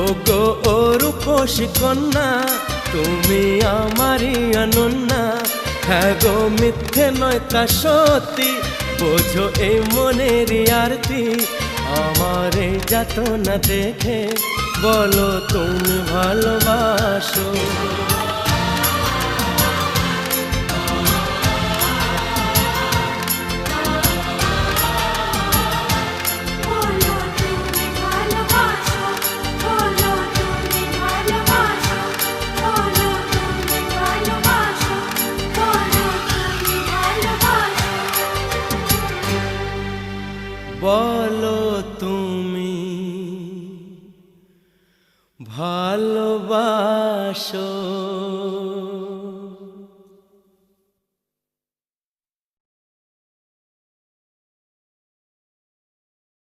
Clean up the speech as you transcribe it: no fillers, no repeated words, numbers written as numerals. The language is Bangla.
ও গো ও রূপসী কন্যা, তুমি আমারই অনন্যা। হ্যাঁ গো মিথ্যে নয় তা সত্যি, বোঝো এই মনেরই আরতি। আমার এই যাতনা দেখে বলো তুমি ভালোবাসো। বলো তুমি ভালোবাসো।